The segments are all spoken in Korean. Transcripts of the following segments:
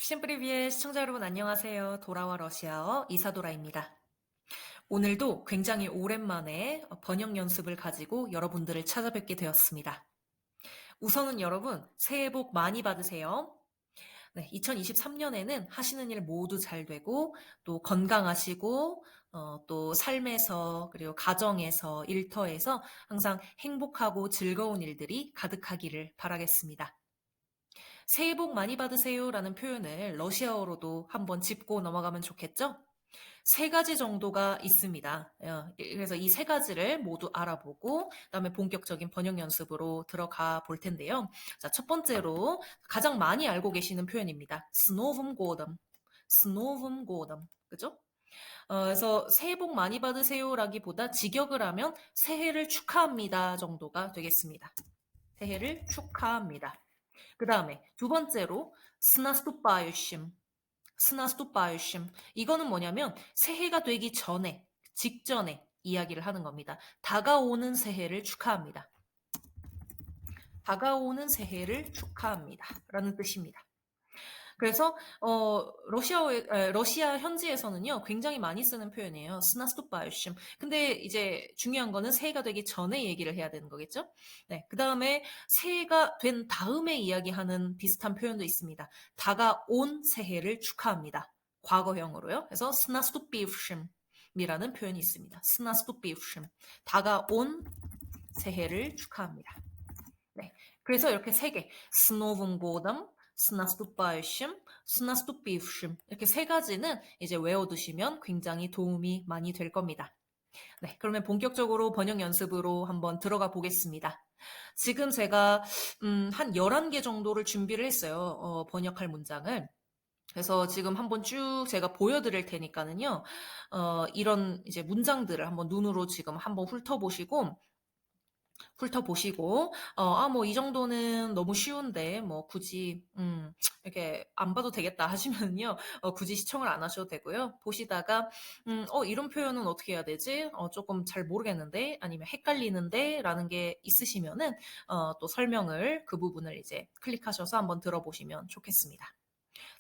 Всем привет! 시청자 여러분 안녕하세요. 돌아와 러시아어 이사도라입니다. 오늘도 굉장히 오랜만에 번역 연습을 가지고 여러분들을 찾아뵙게 되었습니다. 우선은 여러분 새해 복 많이 받으세요. 네, 2023년에는 하시는 일 모두 잘 되고 또 건강하시고 또 삶에서 그리고 가정에서 일터에서 항상 행복하고 즐거운 일들이 가득하기를 바라겠습니다. 새해 복 많이 받으세요라는 표현을 러시아어로도 한번 짚고 넘어가면 좋겠죠? 세 가지 정도가 있습니다. 그래서 이 세 가지를 모두 알아보고 그다음에 본격적인 번역 연습으로 들어가 볼 텐데요. 자, 첫 번째로 가장 많이 알고 계시는 표현입니다. 스노븐 고덤. 스노븐 고덤. 그죠? 그래서 새해 복 많이 받으세요라기보다 직역을 하면 새해를 축하합니다 정도가 되겠습니다. 새해를 축하합니다. 그 다음에 두 번째로 스나스투파유심. 스나스투파유심. 이거는 뭐냐면 새해가 되기 전에, 직전에 이야기를 하는 겁니다. 다가오는 새해를 축하합니다. 다가오는 새해를 축하합니다. 라는 뜻입니다. 그래서 러시아 현지에서는요 굉장히 많이 쓰는 표현이에요. 스나스투파유심. 근데 이제 중요한 거는 새해가 되기 전에 얘기를 해야 되는 거겠죠? 네, 그 다음에 새해가 된 다음에 이야기하는 비슷한 표현도 있습니다. 다가온 새해를 축하합니다. 과거형으로요. 그래서 스나스투피우심이라는 표현이 있습니다. 스나스투피우심. 다가온 새해를 축하합니다. 네. 그래서 이렇게 세 개. 스노븐고담, 스나스투파이심, 스나스투피우심. 이렇게 세 가지는 이제 외워두시면 굉장히 도움이 많이 될 겁니다. 네. 그러면 본격적으로 번역 연습으로 한번 들어가 보겠습니다. 지금 제가, 한 11개 정도를 준비를 했어요. 번역할 문장을. 그래서 지금 한번 쭉 제가 보여드릴 테니까는요, 이런 이제 문장들을 한번 눈으로 지금 한번 훑어보시고, 뭐, 이 정도는 너무 쉬운데, 뭐, 굳이, 이렇게 안 봐도 되겠다 하시면요, 굳이 시청을 안 하셔도 되고요. 보시다가, 이런 표현은 어떻게 해야 되지? 조금 잘 모르겠는데, 아니면 헷갈리는데, 라는 게 있으시면은, 또 설명을, 그 부분을 이제 클릭하셔서 한번 들어보시면 좋겠습니다.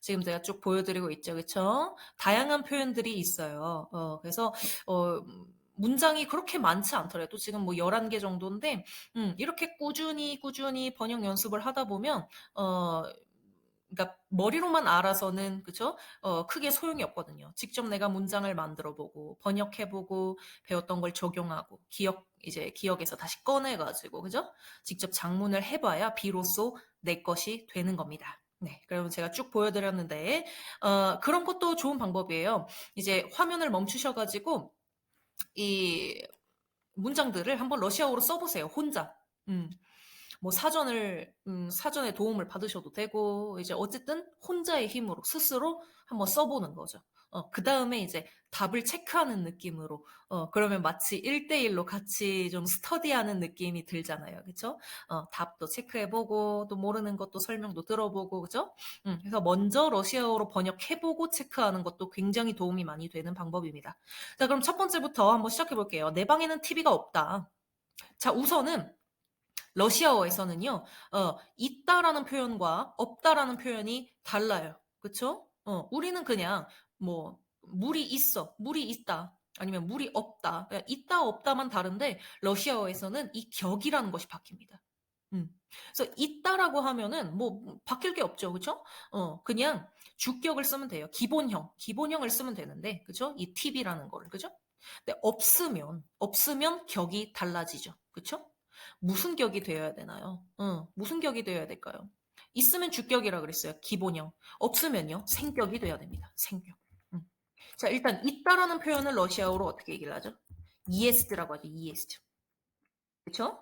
지금 제가 쭉 보여드리고 있죠. 그쵸? 다양한 표현들이 있어요. 그래서, 문장이 그렇게 많지 않더라도 지금 뭐 11개 정도인데, 이렇게 꾸준히 번역 연습을 하다 보면, 그러니까 머리로만 알아서는, 그쵸? 크게 소용이 없거든요. 직접 내가 문장을 만들어 보고, 번역해 보고, 배웠던 걸 적용하고, 이제 기억에서 다시 꺼내가지고, 그죠? 직접 작문을 해봐야 비로소 내 것이 되는 겁니다. 네, 그러면 제가 쭉 보여드렸는데, 그런 것도 좋은 방법이에요. 이제 화면을 멈추셔가지고, 이 문장들을 한번 러시아어로 써보세요. 혼자. 뭐 사전의 도움을 받으셔도 되고, 이제 어쨌든 혼자의 힘으로 스스로 한번 써보는 거죠. 그 다음에 이제 답을 체크하는 느낌으로, 그러면 마치 1대1로 같이 좀 스터디하는 느낌이 들잖아요. 그쵸? 답도 체크해보고, 또 모르는 것도 설명도 들어보고, 그죠? 그래서 먼저 러시아어로 번역해보고 체크하는 것도 굉장히 도움이 많이 되는 방법입니다. 자, 그럼 첫 번째부터 한번 시작해볼게요. 내 방에는 TV가 없다. 자, 우선은 러시아어에서는요, 있다라는 표현과 없다라는 표현이 달라요. 그쵸? 우리는 그냥, 뭐, 물이 있다. 아니면 물이 없다. 그냥 있다, 없다만 다른데, 러시아어에서는 이 격이라는 것이 바뀝니다. 음. 그래서 있다라고 하면은, 뭐, 바뀔 게 없죠. 그쵸? 그냥 주격을 쓰면 돼요. 기본형을 쓰면 되는데, 그쵸? 이 팁이라는 거를, 그죠? 근데 없으면 격이 달라지죠. 그쵸? 무슨 격이 되어야 되나요? 무슨 격이 되어야 될까요? 있으면 주격이라 그랬어요. 기본형. 없으면요. 생격이 돼야 됩니다. 생격. 음. 자, 일단 있다라는 표현을 러시아어로 어떻게 얘기를 하죠? 이에스트라고 하죠. 이에스트. 그렇죠?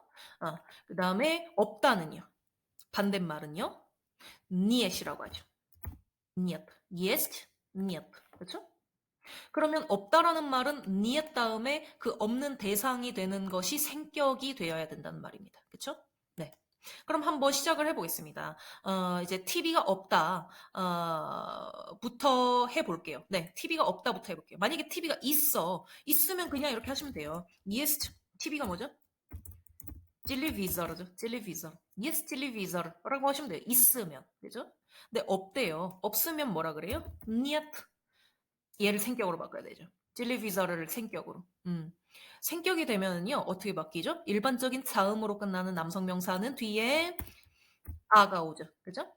그 다음에 없다는요. 반대말은요. 니엣이라고 하죠. 니엣. есть, нет. 그렇죠? 그러면 없다라는 말은 niet 다음에 그 없는 대상이 되는 것이 생격이 되어야 된다는 말입니다. 그렇죠? 네. 그럼 한번 시작을 해보겠습니다. 이제 TV가 없다, 부터 해볼게요. 네, TV가 없다부터 해볼게요. 만약에 TV가 있으면 그냥 이렇게 하시면 돼요. Yes, TV가 뭐죠? 텔레비저죠. 텔레비저. Yes, 텔레비저라고 하시면 돼요. 있으면. 그죠? 근데 없대요. 없으면 뭐라 그래요? Нет. 얘를 생격으로 바꿔야 되죠. 텔레비저를 생격으로. 생격이 되면은요, 어떻게 바뀌죠? 일반적인 자음으로 끝나는 남성 명사는 뒤에 아가 오죠. 그죠?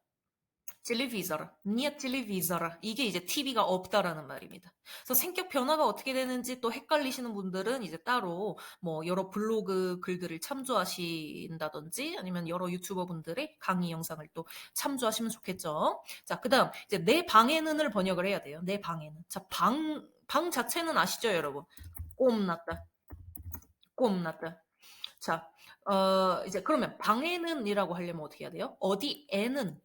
텔레비저라, 니아 텔레비저라. 이게 이제 TV가 없다라는 말입니다. 그래서 생격 변화가 어떻게 되는지 또 헷갈리시는 분들은 이제 따로 뭐 여러 블로그 글들을 참조하신다든지 아니면 여러 유튜버 분들의 강의 영상을 또 참조하시면 좋겠죠. 자, 그다음 이제 내 방에는을 번역을 해야 돼요. 내 방에는. 자, 방 자체는 아시죠, 여러분? 꼼났다, 꼼났다. 자, 이제 그러면 방에는이라고 하려면 어떻게 해야 돼요? 어디에는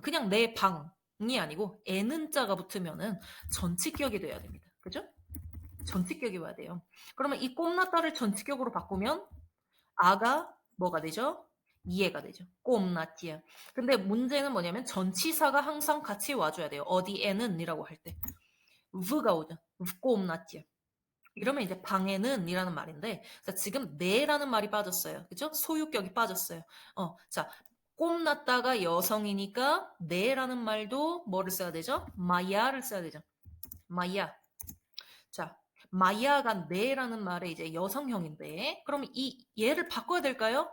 그냥 내 방이 아니고 에는 자가 붙으면은 전치격이 돼야 됩니다. 그죠? 전치격이 와야 돼요. 그러면 이 꼼나따를 전치격으로 바꾸면 아가 뭐가 되죠? 이해가 되죠. 꼼나띠야. 근데 문제는 뭐냐면 전치사가 항상 같이 와줘야 돼요. 어디에는이라고 할 때. v가 오죠. 꼼나띠야. 이러면 이제 방에는 이라는 말인데, 자, 지금 네라는 말이 빠졌어요. 그죠? 소유격이 빠졌어요. 자, 꼼났다가 여성이니까 네라는 말도 뭐를 써야 되죠? 마야를 써야 되죠. 마야. 자, 마야가 네라는 말의 이제 여성형인데, 그럼 이 얘를 바꿔야 될까요?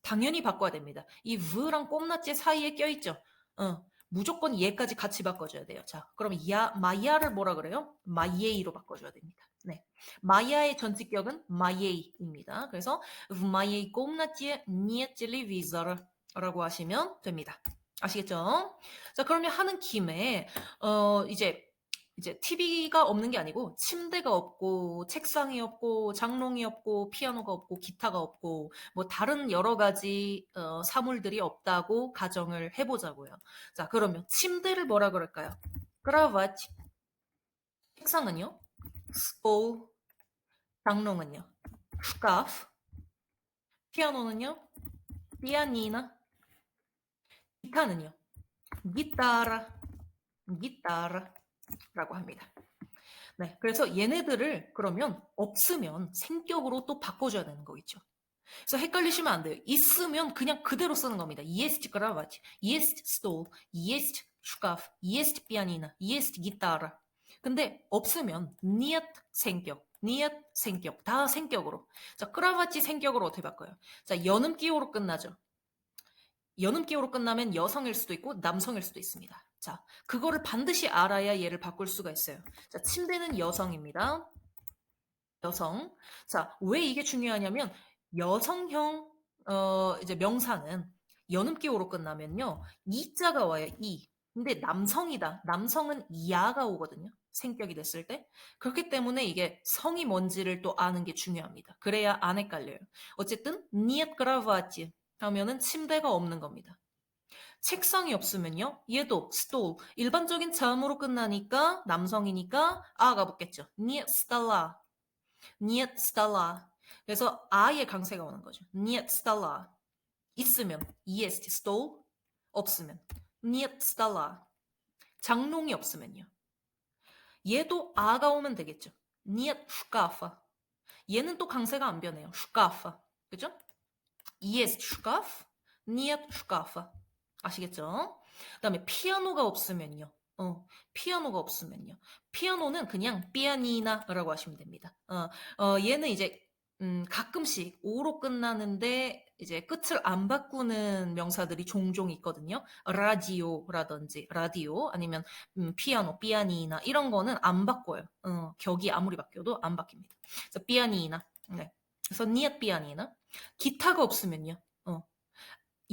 당연히 바꿔야 됩니다. 이 v랑 꼼났지 사이에 껴있죠. 무조건 얘까지 같이 바꿔줘야 돼요. 자, 그럼 마야를 뭐라 그래요? 마예이로 바꿔줘야 됩니다. 네. 마야의 전치격은 마예이입니다. 그래서 в моей комнате нет телевизора 라고 하시면 됩니다. 아시겠죠? 자, 그러면 하는 김에 이제 TV가 없는 게 아니고 침대가 없고 책상이 없고 장롱이 없고 피아노가 없고 기타가 없고 뭐 다른 여러 가지 사물들이 없다고 가정을 해보자고요. 자, 그러면 침대를 뭐라 그럴까요? кровать. 책상은요? stol. 장롱은요? шкаф. 피아노는요? 피아니나. 기타는요? 기타라. 기타라라고 합니다. 네, 그래서 얘네들을 그러면 없으면 생격으로 또 바꿔줘야 되는 거겠죠. 그래서 헷갈리시면 안 돼요. 있으면 그냥 그대로 쓰는 겁니다. Есть кровать, есть стол, есть шкаф, есть пианино, есть гитара. 근데 없으면 нет 생격, нет 생격, 다 생격으로. 자, 크라바치 생격으로 어떻게 바꿔요? 자, 연음기호로 끝나죠. 연음기호로 끝나면 여성일 수도 있고 남성일 수도 있습니다. 자, 그거를 반드시 알아야 얘를 바꿀 수가 있어요. 자, 침대는 여성입니다. 여성. 자, 왜 이게 중요하냐면 여성형 이제 명사는 연음기호로 끝나면요. 이자가 와요. 이. 근데 남성이다. 남성은 야가 오거든요. 생격이 됐을 때. 그렇기 때문에 이게 성이 뭔지를 또 아는 게 중요합니다. 그래야 안 헷갈려요. 어쨌든 нет кровати 하면은 침대가 없는 겁니다. 책상이 없으면요. 얘도 stol. 일반적인 자음으로 끝나니까 남성이니까 아가 붙겠죠. нет стола. нет стола. 그래서 아의 강세가 오는 거죠. нет стола. 있으면 есть stol. 없으면 нет стола. 장롱이 없으면요. 얘도 아가 오면 되겠죠. нет шкафа. 얘는 또 강세가 안 변해요. шкафа. 그죠? есть шкаф. нет шкафа. 아시겠죠? 그 다음에 피아노가 없으면요. 피아노가 없으면요. 피아노는 그냥 피아니나라고 하시면 됩니다. 얘는 이제 가끔씩 오로 끝나는데 이제 끝을 안 바꾸는 명사들이 종종 있거든요. 라디오라든지 라디오 아니면 피아노, 피아니나 이런 거는 안 바꿔요. 격이 아무리 바뀌어도 안 바뀝니다. 그래서 피아니나. 네. 그래서 니앗 피아니나. 기타가 없으면요.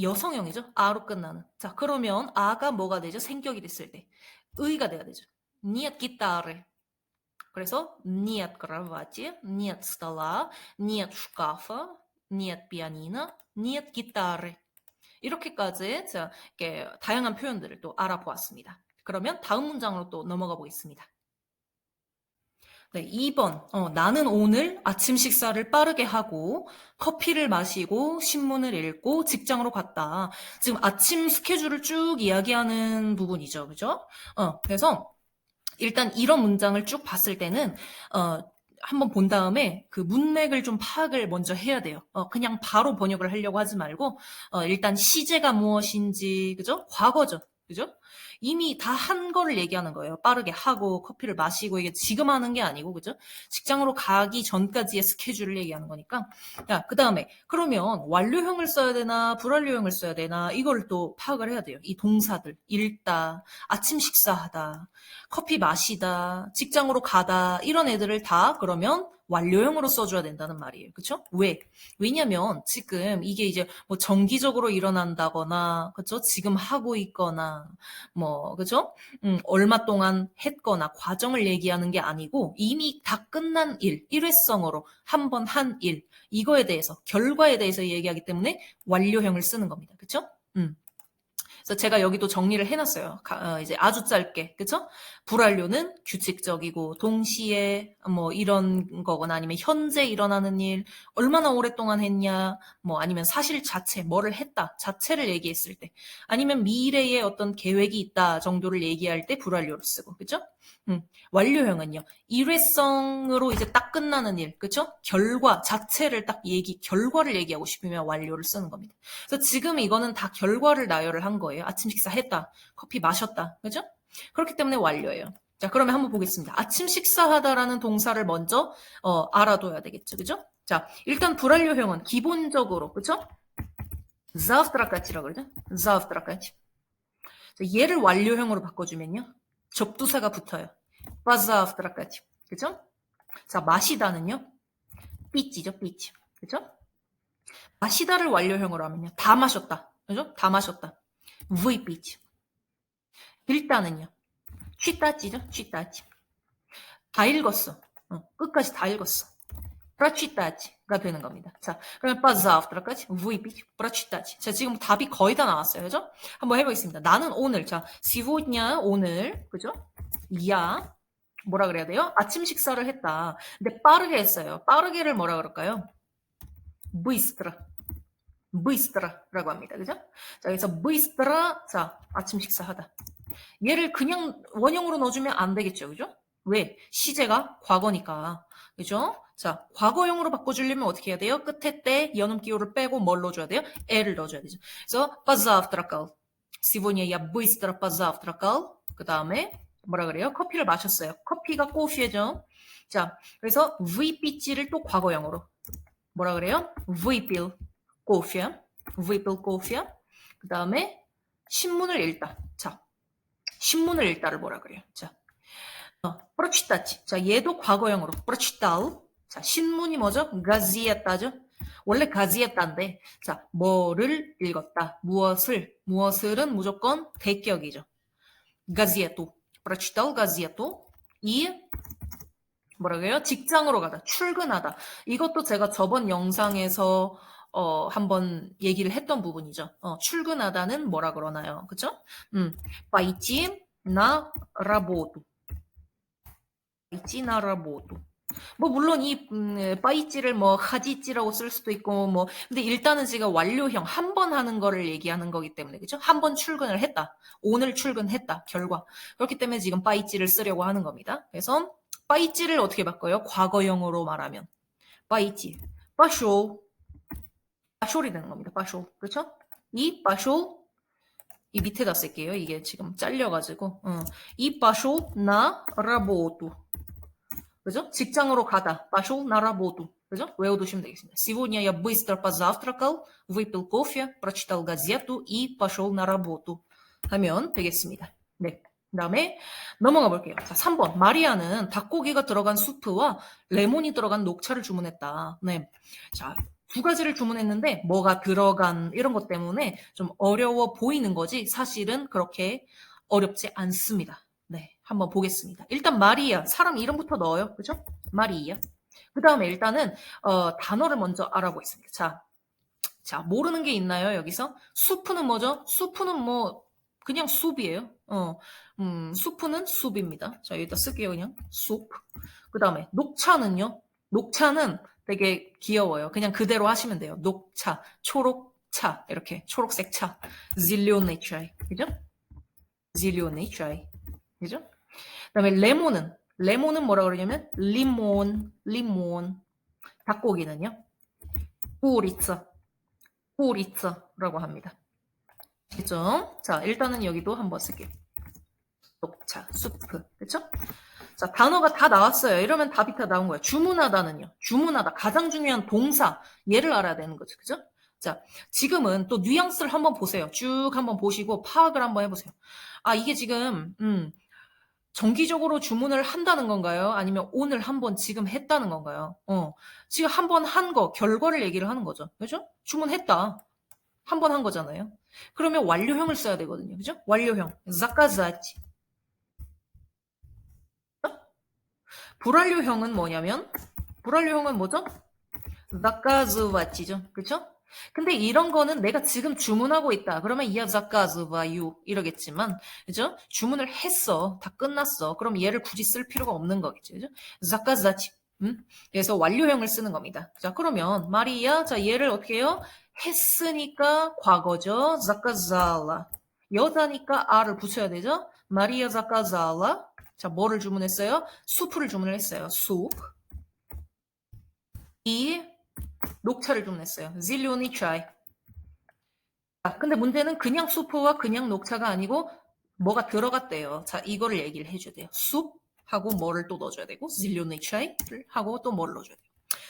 여성형이죠. 아로 끝나는. 자, 그러면 아가 뭐가 되죠? 생격이 됐을 때. 의가 돼야 되죠. Нет гитары. 그래서 нет кровати, нет стола, нет шкафа, нет пианино, нет гитары. 이렇게까지 자, 이렇게 다양한 표현들을 또 알아보았습니다. 그러면 다음 문장으로 또 넘어가 보겠습니다. 네, 2번. 나는 오늘 아침 식사를 빠르게 하고 커피를 마시고 신문을 읽고 직장으로 갔다. 지금 아침 스케줄을 쭉 이야기하는 부분이죠. 그죠? 그래서 일단 이런 문장을 쭉 봤을 때는 한번 본 다음에 그 문맥을 좀 파악을 먼저 해야 돼요. 그냥 바로 번역을 하려고 하지 말고, 일단 시제가 무엇인지, 그죠? 과거죠. 그죠? 이미 다 한 거를 얘기하는 거예요. 빠르게 하고 커피를 마시고 이게 지금 하는 게 아니고, 그죠? 직장으로 가기 전까지의 스케줄을 얘기하는 거니까. 야, 그 다음에 그러면 완료형을 써야 되나 불완료형을 써야 되나 이걸 또 파악을 해야 돼요. 이 동사들 읽다, 아침 식사하다, 커피 마시다, 직장으로 가다 이런 애들을 다 그러면 완료형으로 써줘야 된다는 말이에요. 그쵸? 왜? 왜냐면 지금 이게 이제 뭐 정기적으로 일어난다거나, 그쵸? 지금 하고 있거나, 뭐, 그죠? 얼마 동안 했거나 과정을 얘기하는 게 아니고 이미 다 끝난 일, 일회성으로 한 번 한 일, 이거에 대해서, 결과에 대해서 얘기하기 때문에 완료형을 쓰는 겁니다. 그쵸? 그래서 제가 여기도 정리를 해놨어요. 이제 아주 짧게, 그쵸? 불완료는 규칙적이고 동시에 뭐 이런 거거나 아니면 현재 일어나는 일, 얼마나 오랫동안 했냐, 뭐 아니면 사실 자체, 뭐를 했다 자체를 얘기했을 때, 아니면 미래에 어떤 계획이 있다 정도를 얘기할 때 불완료를 쓰고, 그쵸? 완료형은요. 일회성으로 이제 딱 끝나는 일, 그쵸? 결과 자체를 결과를 얘기하고 싶으면 완료를 쓰는 겁니다. 그래서 지금 이거는 다 결과를 나열을 한 거예요. 아침 식사 했다, 커피 마셨다, 그죠? 그렇기 때문에 완료예요. 자, 그러면 한번 보겠습니다. 아침 식사하다라는 동사를 먼저 알아둬야 되겠죠, 그죠? 자, 일단 불완료형은 기본적으로, 그죠? завтракат이라고 그러죠? завтракать. 얘를 완료형으로 바꿔주면요. 접두사가 붙어요. позавтракать. 그죠? 자, 마시다는요. 삐찌죠, 삐찌. 그죠? 마시다를 완료형으로 하면요. 다 마셨다. 그죠? 다 마셨다. выпить. 읽다는요. читат이죠, читать. 다 읽었어. 끝까지 다 읽었어. прочитат가 되는 겁니다. 자, 그러면 позавтракать, выпить, прочитать. 자, 지금 답이 거의 다 나왔어요. 그죠? 한번 해보겠습니다. 나는 오늘, 자, сегодня, 오늘, 그죠? я, 뭐라 그래야 돼요? 아침 식사를 했다. 근데 빠르게 했어요. 빠르게를 뭐라 그럴까요? быстро. bystro라고 합니다. 그죠? 자, 그래서 bystro, 자, 아침 식사하다. 얘를 그냥 원형으로 넣어주면 안 되겠죠. 그죠? 왜? 시제가 과거니까. 그죠? 자, 과거형으로 바꿔주려면 어떻게 해야 돼요? 끝에 때 연음 기호를 빼고 뭘 넣어줘야 돼요? 애를 넣어줘야 되죠. 그래서 позавтракал. Сегодня я быстро позавтракал. 그 다음에 뭐라 그래요? 커피를 마셨어요. 커피가 кофе죠. 자, 그래서 выпит를 또 과거형으로. 뭐라 그래요? выпил кофе. выпил кофе. 그 다음에 신문을 읽다. 자, 신문을 읽다를 뭐라 그래요? 자, прочитать. 자, 얘도 과거형으로 прочитал. 자, 신문이 뭐죠? газета죠. 원래 газета인데, 자, 뭐를 읽었다. 무엇을은 무조건 대격이죠. газету. прочитал газету. 이 뭐라 그래요? 직장으로 가다, 출근하다. 이것도 제가 저번 영상에서 한번 얘기를 했던 부분이죠. 출근하다는 뭐라 그러나요? 그죠? пойти на работу. пойти на работу. 뭐 물론 이 빠이찌를 뭐 하지찌라고 쓸 수도 있고 뭐 근데 일단은 제가 완료형 한 번 하는 거를 얘기하는 거기 때문에 그죠? 한 번 출근을 했다. 오늘 출근했다. 결과. 그렇기 때문에 지금 빠이찌를 쓰려고 하는 겁니다. 그래서 빠이찌를 어떻게 바꿔요? 과거형으로 말하면 빠이찌. 빠쇼. 빠쇼이 되는 겁니다. 빠쇼. 그렇죠? 이 빠쇼 이 밑에다 쓸게요. 이게 지금 잘려가지고 이 빠쇼 나 работу. 그죠? 직장으로 가다. пошел на работу. 그죠? 외워두시면 되겠습니다. Сегодня я быстро позавтракал, выпил кофе, прочитал газету и пошел на работу. 하면 되겠습니다. 네. 그 다음에 넘어가 볼게요. 자, 3번. 마리아는 닭고기가 들어간 수프와 레몬이 들어간 녹차를 주문했다. 네. 자, 두 가지를 주문했는데 뭐가 들어간 이런 것 때문에 좀 어려워 보이는 거지 사실은 그렇게 어렵지 않습니다. 네, 한번 보겠습니다. 일단 마리아, 사람 이름부터 넣어요. 그죠? 마리아. 그 다음에 일단은 단어를 먼저 알아보겠습니다. 자, 모르는 게 있나요? 여기서 수프는 뭐죠? 수프는 뭐 그냥 숲이에요. 수프는 숲입니다. 자, 여기다 쓸게요. 그냥 숲. 그 다음에 녹차는요? 녹차는 되게 귀여워요. 그냥 그대로 하시면 돼요. 녹차, 초록차 이렇게 초록색 차. zеленый чай. 그죠? zеленый чай. 그죠? 그 다음에 레몬은 레몬은 뭐라 그러냐면 리몬. 닭고기는요? 꾸리짜, 꾸리짜라고 합니다. 그죠? 자, 일단은 여기도 한번 쓸게요. 녹차, 수프. 그쵸? 자, 단어가 다 나왔어요. 이러면 답이 다 나온 거예요. 주문하다는요. 주문하다. 가장 중요한 동사. 얘를 알아야 되는 거죠. 그죠? 자, 지금은 또 뉘앙스를 한번 보세요. 쭉 한번 보시고 파악을 한번 해보세요. 아, 이게 지금, 정기적으로 주문을 한다는 건가요? 아니면 오늘 한번 지금 했다는 건가요? 지금 한번 한 거, 결과를 얘기를 하는 거죠. 그죠? 주문했다. 한 번 한 거잖아요. 그러면 완료형을 써야 되거든요. 그죠? 완료형. заказать. 불완료형은 뭐냐면, 불완료형은 뭐죠? заказывать,죠. 그쵸? 근데 이런 거는 내가 지금 주문하고 있다. 그러면 я заказываю 이러겠지만, 그죠? 주문을 했어. 다 끝났어. 그럼 얘를 굳이 쓸 필요가 없는 거겠죠. 그죠? заказать. 그래서 완료형을 쓰는 겁니다. 자, 그러면 마리아, 자, 얘를 어떻게 해요? 했으니까 과거죠. заказала. 여자니까 아를 붙여야 되죠? 마리아 заказала. 자, 뭐를 주문했어요? 수프를 주문을 했어요. 숲. 이 녹차를 주문했어요. zеленый чай. 자, 근데 문제는 그냥 수프와 그냥 녹차가 아니고 뭐가 들어갔대요. 자, 이거를 얘기를 해줘야 돼요. 숲하고 뭐를 또 넣어줘야 되고 zеленый чай를 하고 또 뭐를 넣어줘야 돼요.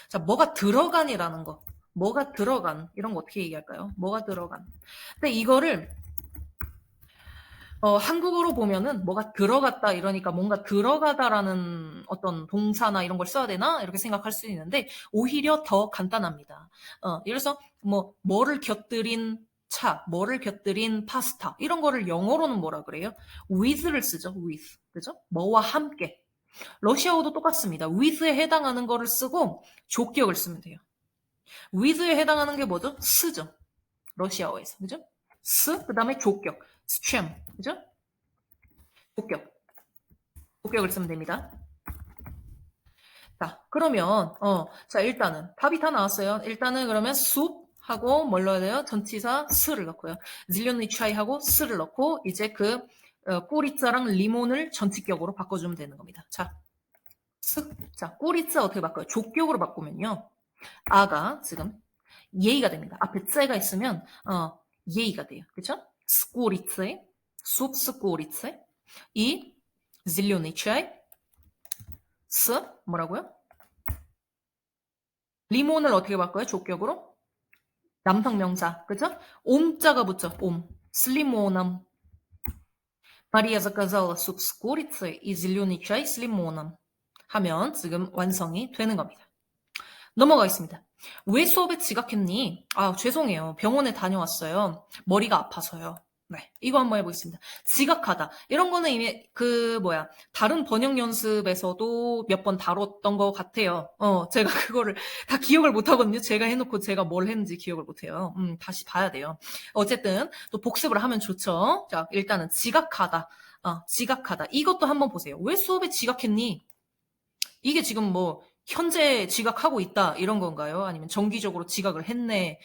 자, 뭐가 들어간이라는 거. 뭐가 들어간 이런 거 어떻게 얘기할까요? 뭐가 들어간. 근데 이거를 한국어로 보면은 뭐가 들어갔다 이러니까 뭔가 들어가다라는 어떤 동사나 이런 걸 써야 되나 이렇게 생각할 수 있는데 오히려 더 간단합니다. 예를 들어서 뭐를 곁들인 차, 뭐를 곁들인 파스타 이런 거를 영어로는 뭐라 그래요? with를 쓰죠. with. 그죠? 뭐와 함께. 러시아어도 똑같습니다. with에 해당하는 거를 쓰고 조격을 쓰면 돼요. with에 해당하는 게 뭐죠? 스죠. 러시아어에서. 그죠? 스, 그 다음에 조격. 스챔. 그죠? 조격. 조격을 쓰면 됩니다. 자, 그러면, 자, 일단은, 답이 다 나왔어요. 일단은 그러면 숲 하고 뭘 넣어야 돼요? 전치사 스를 넣고요. zеленый чай 하고 스를 넣고, 이제 꼬리자랑 리몬을 전치격으로 바꿔주면 되는 겁니다. 자, 스. 자, 꼬리자 어떻게 바꿔요? 조격으로 바꾸면요. 아가 지금 예의가 됩니다. 앞에 째가 있으면, 예의가 돼요. 그쵸? 스꼬리це, 숲 스꼬리це. 이 zеленый чай 스 뭐라고요? 리몬을 어떻게 바꿔요? 조격으로? 남성 명사. 그죠? 옴자가 붙죠. 옴. с лимоном. Мария заказала суп с курицей и зеленый чай с лимоном. 하면 지금 완성이 되는 겁니다. 넘어가겠습니다. 왜 수업에 지각했니? 아, 죄송해요. 병원에 다녀왔어요. 머리가 아파서요. 네, 이거 한번 해보겠습니다. 지각하다. 이런 거는 이미 다른 번역 연습에서도 몇 번 다뤘던 것 같아요. 제가 그거를 다 기억을 못 하거든요. 제가 해놓고 제가 뭘 했는지 기억을 못 해요. 다시 봐야 돼요. 어쨌든 또 복습을 하면 좋죠. 자, 일단은 지각하다. 지각하다. 이것도 한번 보세요. 왜 수업에 지각했니? 이게 지금 현재 지각하고 있다 이런 건가요? 아니면 정기적으로 지각을 했네,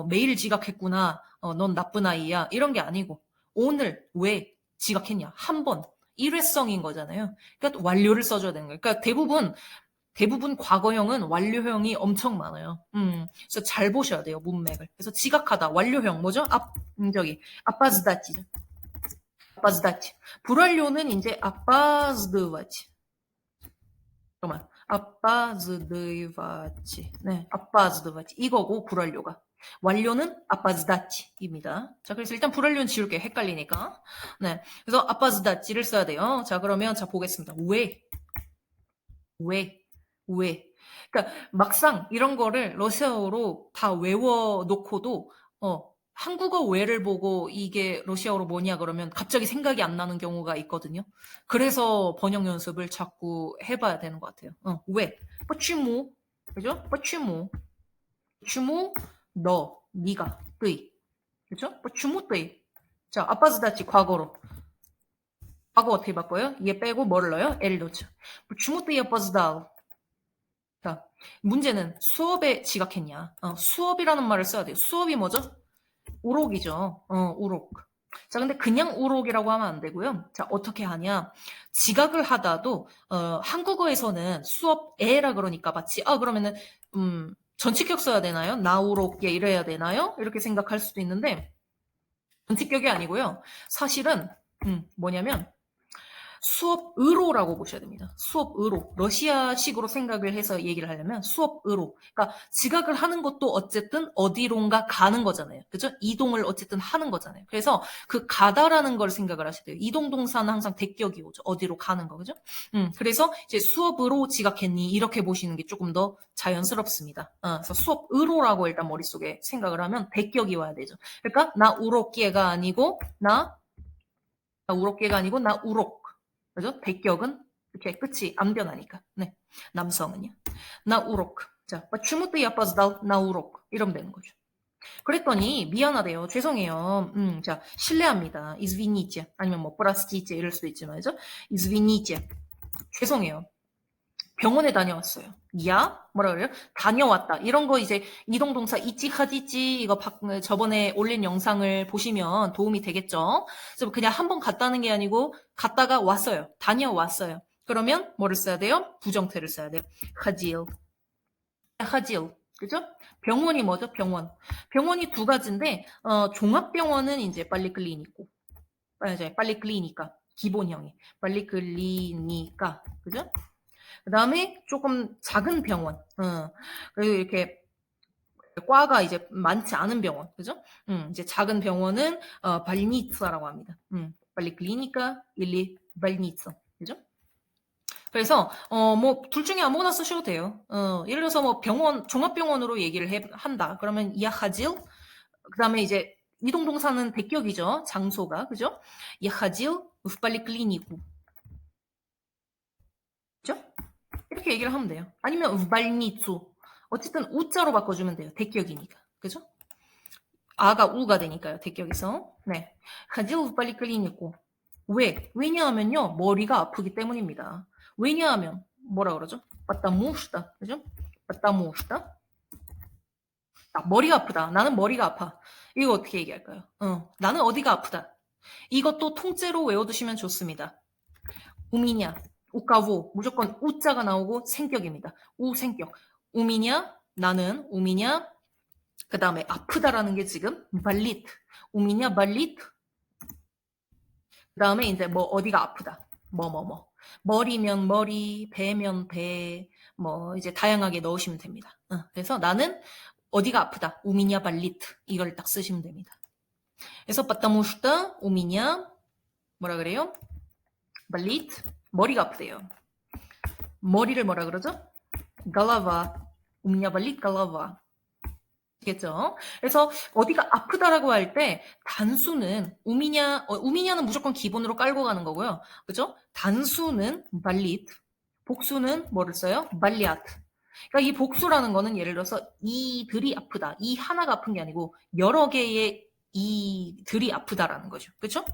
매일 지각했구나, 넌 나쁜 아이야 이런 게 아니고 오늘 왜 지각했냐 한 번 일회성인 거잖아요. 그러니까 완료를 써줘야 되는 거예요. 그러니까 대부분 과거형은 완료형이 엄청 많아요. 그래서 잘 보셔야 돼요 문맥을. 그래서 지각하다 완료형 뭐죠? 아빠즈다치죠. 아빠즈다치. 불완료는 이제 아빠즈드와치. 잠깐만. 아빠즈드와치. 네, 아빠즈드와치. 이거고, 불완료가. 완료는 아빠즈다치입니다. 자, 그래서 일단 불완료는 지울게요. 헷갈리니까. 네. 그래서 아빠즈다치를 써야 돼요. 자, 그러면, 자, 보겠습니다. 왜? 그러니까, 막상 이런 거를 러시아어로 다 외워놓고도, 한국어 왜를 보고 이게 러시아어로 뭐냐 그러면 갑자기 생각이 안 나는 경우가 있거든요. 그래서 번역 연습을 자꾸 해봐야 되는 것 같아요. 왜? почему? 그죠? почему? почему 너, 네가, ты. 그죠? почему ты? 자, 아빠즈다치 과거로. 과거 어떻게 바꿔요? 얘 빼고 뭐를 넣어요? L 넣죠. почему ты опоздал? 자, 문제는 수업에 지각했냐? 수업이라는 말을 써야 돼요. 수업이 뭐죠? 우록이죠. 우록. 자, 근데 그냥 우록이라고 하면 안 되고요. 자, 어떻게 하냐. 지각을 하다도, 한국어에서는 수업에라 그러니까 마치, 그러면은, 전치격 써야 되나요? 나우록게 이래야 되나요? 이렇게 생각할 수도 있는데, 전치격이 아니고요. 사실은, 뭐냐면, 수업의로라고 보셔야 됩니다. 수업의로. 러시아식으로 생각을 해서 얘기를 하려면 수업의로. 그러니까 지각을 하는 것도 어쨌든 어디론가 가는 거잖아요. 그죠? 이동을 어쨌든 하는 거잖아요. 그래서 그 가다라는 걸 생각을 하셔야 돼요. 이동 동사는 항상 대격이 오죠. 어디로 가는 거. 그죠? 그래서 이제 수업으로 지각했니? 이렇게 보시는 게 조금 더 자연스럽습니다. 그래서 수업의로라고 일단 머릿속에 생각을 하면 대격이 와야 되죠. 그러니까 나 우럭기가 아니고 나 우럭기가 아니고 나 우럭. 그죠? 대격은 이렇게 끝이 안 변하니까. 네. 남성은요. 나 우럭. 자, почему ты опоздал на урок? 이러면 되는 거죠. 그랬더니 미안하대요. 죄송해요. 자, 실례합니다. извините. 아니면 뭐 простите 이럴 수도 있지만, 그죠? извините. 죄송해요. 병원에 다녀왔어요. 야? 뭐라 그래요? 다녀왔다. 이런 거 이제 이동동사 있지 하디지 이거 저번에 올린 영상을 보시면 도움이 되겠죠? 그래서 그냥 한번 갔다는 게 아니고 갔다가 왔어요. 다녀왔어요. 그러면 뭐를 써야 돼요? 부정태를 써야 돼요. 하질. 하질. 그죠? 병원이 뭐죠? 병원. 병원이 두 가지인데 종합병원은 이제 빨리 클리니고. 빨리 클리니까. 기본형이. 빨리 클리니까. 그죠? 그 다음에 조금 작은 병원, 그리고 이렇게 과가 이제 많지 않은 병원, 그죠? 이제 작은 병원은 больница라고 합니다. поликлиника или больница, 그죠? 그래서 뭐 둘 중에 아무거나 쓰셔도 돼요. 예를 들어서 뭐 병원 종합병원으로 얘기를 한다. 그러면 я ходил, 그다음에 이제 이동동사는 대격이죠. 장소가, 그죠? Я ходил в поликлинику. 그죠? 이렇게 얘기를 하면 돼요. 아니면 в больницу. 어쨌든 우자로 바꿔주면 돼요. 대격이니까. 그죠? 아가 우가 되니까요. 대격에서. 네. ходил в поликлинику. 왜? 왜냐하면요. 머리가 아프기 때문입니다. 왜냐하면 뭐라 그러죠? потому что. 그죠? потому что. 머리가 아프다. 나는 머리가 아파. 이거 어떻게 얘기할까요? 나는 어디가 아프다. 이것도 통째로 외워두시면 좋습니다. 우미냐, 우까고 무조건 우자가 나오고 생격입니다. 우생격. 우미냐, 나는 우미냐. 그 다음에 아프다라는 게 지금 발리트. 우미냐 발리트. 그 다음에 이제 뭐 어디가 아프다. 뭐. 머리면 머리, 배면 배, 뭐 이제 다양하게 넣으시면 됩니다. 그래서 나는 어디가 아프다. 우미냐 발리트. 이걸 딱 쓰시면 됩니다. 그래서 потому что у меня 뭐라 그래요? 발리트. 머리가 아프대요. 머리를 뭐라 그러죠? голова. У меня болит голова. 겠죠? 그래서 어디가 아프다라고 할 때 단수는 우미냐는 무조건 기본으로 깔고 가는 거고요. 그죠? 단수는 발리트, 복수는 뭐를 써요? 발리아트. 그러니까 이 복수라는 거는 예를 들어서 이들이 아프다. 이 하나가 아픈 게 아니고 여러 개의 이들이 아프다라는 거죠. 그죠?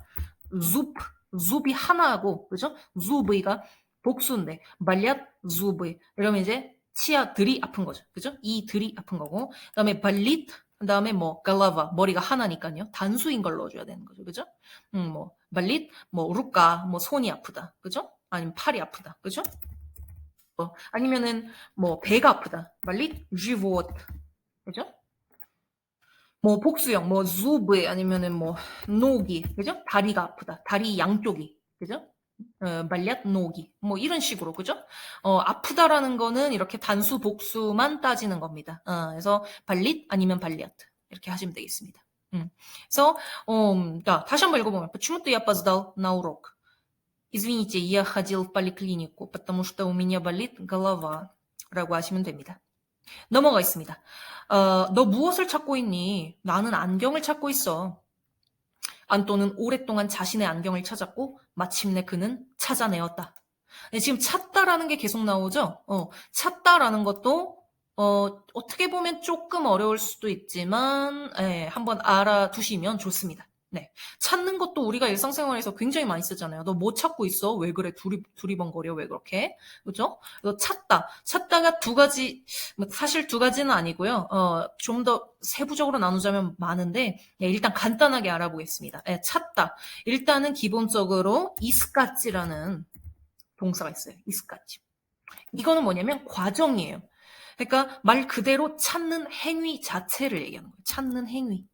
줍이 하나고, 그죠? 줍이가 복수인데, 발리아트, 줍이. 이러면 이제 치아들이 아픈 거죠. 그죠? 이들이 아픈 거고. 그 다음에 발리트, 그 다음에 뭐, 갈라바, 머리가 하나니까요. 단수인 걸 넣어줘야 되는 거죠. 그죠? 뭐, 발리트, 뭐, 루까, 뭐, 손이 아프다. 그죠? 아니면 팔이 아프다. 그죠? 아니면은, 뭐, 배가 아프다. 발리트, живот. 그죠? 뭐, 복수형, 뭐, zubы, 아니면은 뭐, 노기. 그죠? 다리가 아프다. 다리 양쪽이. 그죠? 발리앗 노기 뭐 이런 식으로 그죠? 아프다라는 거는 이렇게 단수 복수만 따지는 겁니다. 그래서 발릿 아니면 발리아트 이렇게 하시면 되겠습니다. 그래서 자, 다시 한번 읽어보면 почему ты опоздал на урок? Извините, я ходил в поликлинику, потому что у меня болит голова. 라고 하시면 됩니다. 넘어가겠습니다. 너 무엇을 찾고 있니? 나는 안경을 찾고 있어. 안또는 오랫동안 자신의 안경을 찾았고 마침내 그는 찾아내었다. 네, 지금 찾다라는 게 계속 나오죠? 찾다라는 것도 어떻게 보면 조금 어려울 수도 있지만 한번 알아두시면 좋습니다. 네. 찾는 것도 우리가 일상생활에서 굉장히 많이 쓰잖아요. 너 뭐 찾고 있어? 왜 그래? 두리번거려? 왜 그렇게? 그죠? 그래서 찾다. 찾다가 두 가지, 뭐 사실 두 가지는 아니고요. 좀 더 세부적으로 나누자면 많은데, 예, 일단 간단하게 알아보겠습니다. 예, 찾다. 일단은 기본적으로 이스카치라는 동사가 있어요. 이스카치. 이거는 뭐냐면 과정이에요. 그러니까 말 그대로 찾는 행위 자체를 얘기하는 거예요. 찾는 행위.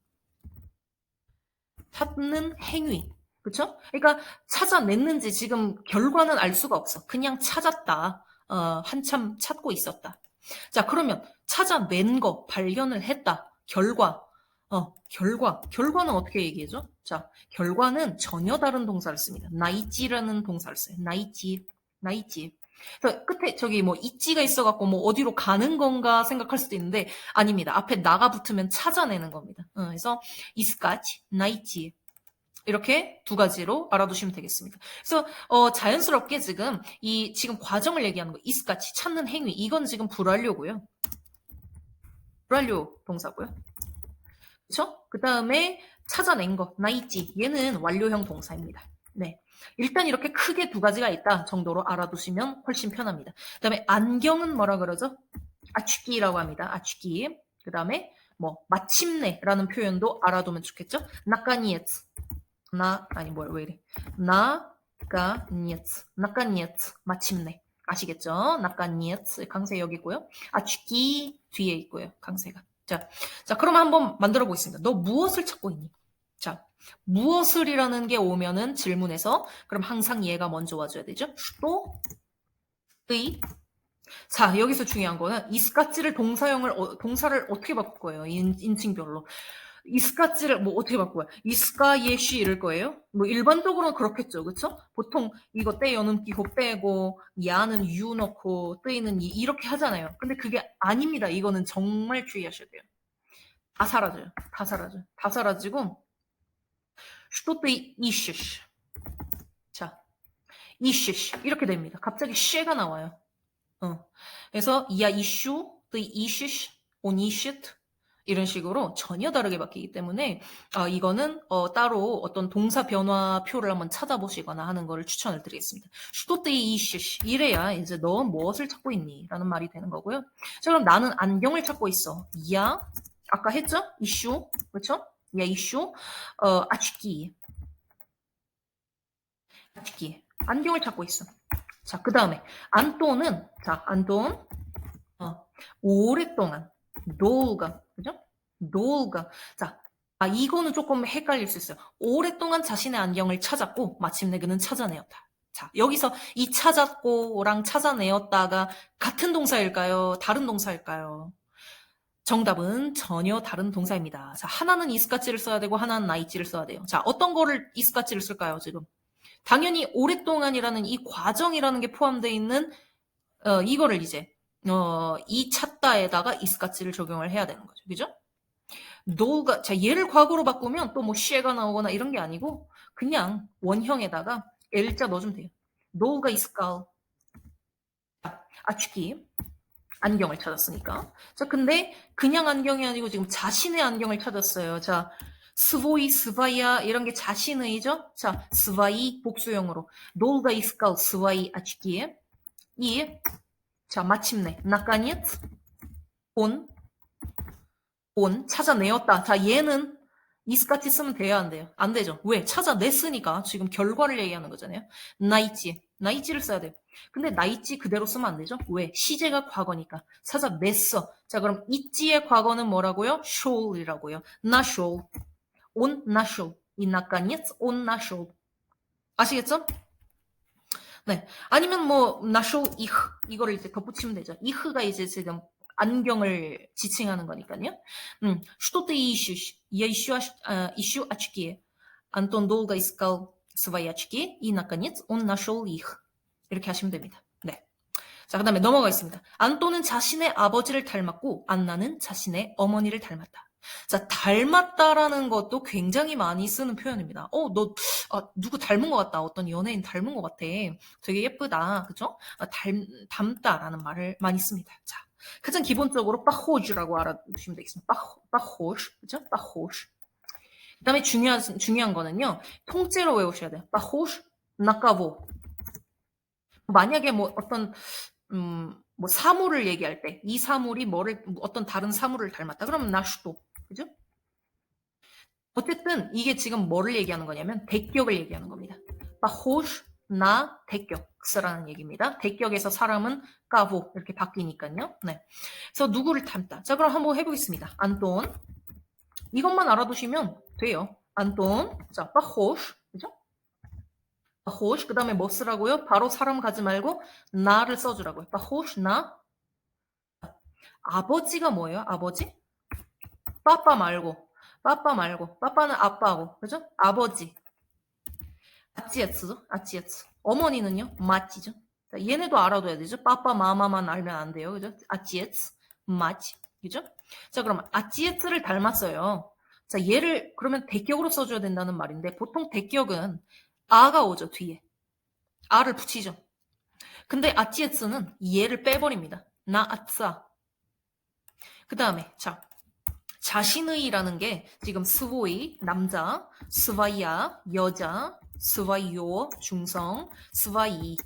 찾는 행위. 그쵸? 그러니까 찾아냈는지 지금 결과는 알 수가 없어. 그냥 찾았다. 한참 찾고 있었다. 자, 그러면 찾아낸 거, 발견을 했다. 결과. 결과는 어떻게 얘기해줘? 자, 결과는 전혀 다른 동사를 씁니다. 나이찌라는 동사를 써요. 나이찌. 그래서 끝에 저기 뭐 있지가 있어갖고 뭐 어디로 가는 건가 생각할 수도 있는데 아닙니다. 앞에 나가 붙으면 찾아내는 겁니다. 그래서 이스까지, 나이찌 이렇게 두 가지로 알아두시면 되겠습니다. 그래서 자연스럽게 지금 과정을 얘기하는 거 이스까지 찾는 행위 이건 지금 불완료고요. 불완료 동사고요. 그렇죠? 그 다음에 찾아낸 거 나이지 얘는 완료형 동사입니다. 네. 일단 이렇게 크게 두 가지가 있다 정도로 알아두시면 훨씬 편합니다. 그 다음에 안경은 뭐라 그러죠? 아취끼라고 합니다. 아취끼. 그 다음에 뭐 마침내라는 표현도 알아두면 좋겠죠? 나까니에츠. 왜 이래. наконец. 마침내. 아시겠죠? наконец. 강세 여기 있고요. 아취끼 뒤에 있고요. 강세가. 자, 그러면 한번 만들어 보겠습니다. 너 무엇을 찾고 있니? 자, 무엇을이라는 게 오면은 질문에서 그럼 항상 얘가 먼저 와줘야 되죠? 또, 의. 자, 여기서 중요한 거는 이스카치를 동사를 어떻게 바꿀 거예요? 인칭별로. 이스카치를 뭐 어떻게 바꿔요? 이스카 예시 이럴 거예요? 뭐 일반적으로는 그렇겠죠, 그쵸? 보통 이거 떼여는 끼고 빼고 야는 유 넣고 뜨이는 이 이렇게 하잖아요. 근데 그게 아닙니다. 이거는 정말 주의하셔야 돼요. 다 사라져요. 다 사라지고 что ты ищешь? 자, ищешь 이렇게 됩니다. 갑자기 쉐가 나와요. 그래서 я ищу, ты ищешь, он ищет 이런 식으로 전혀 다르게 바뀌기 때문에 이거는 따로 어떤 동사 변화표를 한번 찾아보시거나 하는 거를 추천을 드리겠습니다. что ты ищешь 이래야 이제 너 무엇을 찾고 있니? 라는 말이 되는 거고요. 자, 그럼 나는 안경을 찾고 있어. я 아까 했죠? issue 그렇죠? я issue очки 안경을 찾고 있어. 자, 그 다음에 안톤은 안톤 오랫동안 долго 그죠? долго 자, 이거는 조금 헷갈릴 수 있어요. 오랫동안 자신의 안경을 찾았고 마침내 그는 찾아내었다. 자, 여기서 이 찾았고랑 찾아내었다가 같은 동사일까요? 다른 동사일까요? 정답은 전혀 다른 동사입니다. 자, 하나는 이스카치를 써야 되고 하나는 나이치를 써야 돼요. 자, 어떤 거를 이스카치를 쓸까요, 지금? 당연히 오랫동안이라는 이 과정이라는 게 포함되어 있는 이거를 이제 이 찾다에다가 이스카치를 적용을 해야 되는 거죠. 그죠? 너가 자 얘를 과거로 바꾸면 또 뭐 쉐가 나오거나 이런 게 아니고 그냥 원형에다가 L자 넣어주면 돼요. 너가 이스칼 아치키 안경을 찾았으니까. 자, 근데 그냥 안경이 아니고 지금 자신의 안경을 찾았어요. 자, 스보이, 스바야 이런 게 자신의죠. 자, 스바이 복수형으로 долго искал свои очки и 자, 마침내 наконец 온 찾아내었다. 자, 얘는 이스까지 쓰면 돼야 안 돼요? 안 되죠. 왜? 찾아냈으니까 지금 결과를 얘기하는 거잖아요. 나이찌를 써야 돼요. 근데 나이찌 그대로 쓰면 안 되죠. 왜? 시제가 과거니까. 찾아냈어. 자, 그럼 있지의 과거는 뭐라고요? show이라고요. нашел. он нашел. И наконец он нашел. 아시겠죠? 네. 아니면 뭐 нашел их 이거를 이제 덧붙이면 되죠. ih가 이제 지금 안경을 지칭하는 거니까요. Что ты ищешь? Я ищу очки. Антон долго искал свои очки, и, наконец, он нашел их. 이렇게 하시면 됩니다. 네. 자, 그 다음에 넘어가겠습니다. 안토는 자신의 아버지를 닮았고, 안나는 자신의 어머니를 닮았다. 자, 닮았다라는 것도 굉장히 많이 쓰는 표현입니다. 누구 닮은 것 같다. 어떤 연예인 닮은 것 같아. 되게 예쁘다. 그죠? 닮다라는 말을 많이 씁니다. 자, 가장 기본적으로 빠호주라고 알아두시면 되겠습니다. 빠호주, 그죠? 빠호주. 그다음에 중요한 거는요. 통째로 외우셔야 돼요. Похож на кого? 만약에 뭐 어떤 뭐 사물을 얘기할 때 이 사물이 뭐를 어떤 다른 사물을 닮았다. 그러면 на что? 그죠? 어쨌든 이게 지금 뭐를 얘기하는 거냐면 대격을 얘기하는 겁니다. Похож на 대격스라는 얘기입니다. 대격에서 사람은 까보 이렇게 바뀌니까요. 네. 그래서 누구를 닮다. 자, 그럼 한번 해보겠습니다. 안톤. 이것만 알아두시면 돼요. 안톤. 자, похож. 그죠? pохож. 그 다음에 뭐 쓰라고요? 바로 사람 가지 말고 나를 써주라고요. pохож на. 아버지가 뭐예요? 아버지? 빠빠 말고. 빠빠 말고. 빠빠는 아빠고. 그죠? 아버지. 아찌에츠죠? 아찌에츠. 어머니는요? 마찌죠. 자, 얘네도 알아둬야 되죠. 빠빠 마마만 알면 안 돼요. 그죠? 아찌에츠. 마찌. 그죠? 자, 그럼 아찌에츠를 닮았어요. 자, 얘를 그러면 대격으로 써줘야 된다는 말인데 보통 대격은 아가 오죠. 뒤에. 아를 붙이죠. 근데 아찌에츠는 얘를 빼버립니다. 나 아싸. 그 다음에 자 자신의라는 게 지금 스보이 남자, 스와이야 여자, 스와이요 중성, 스와이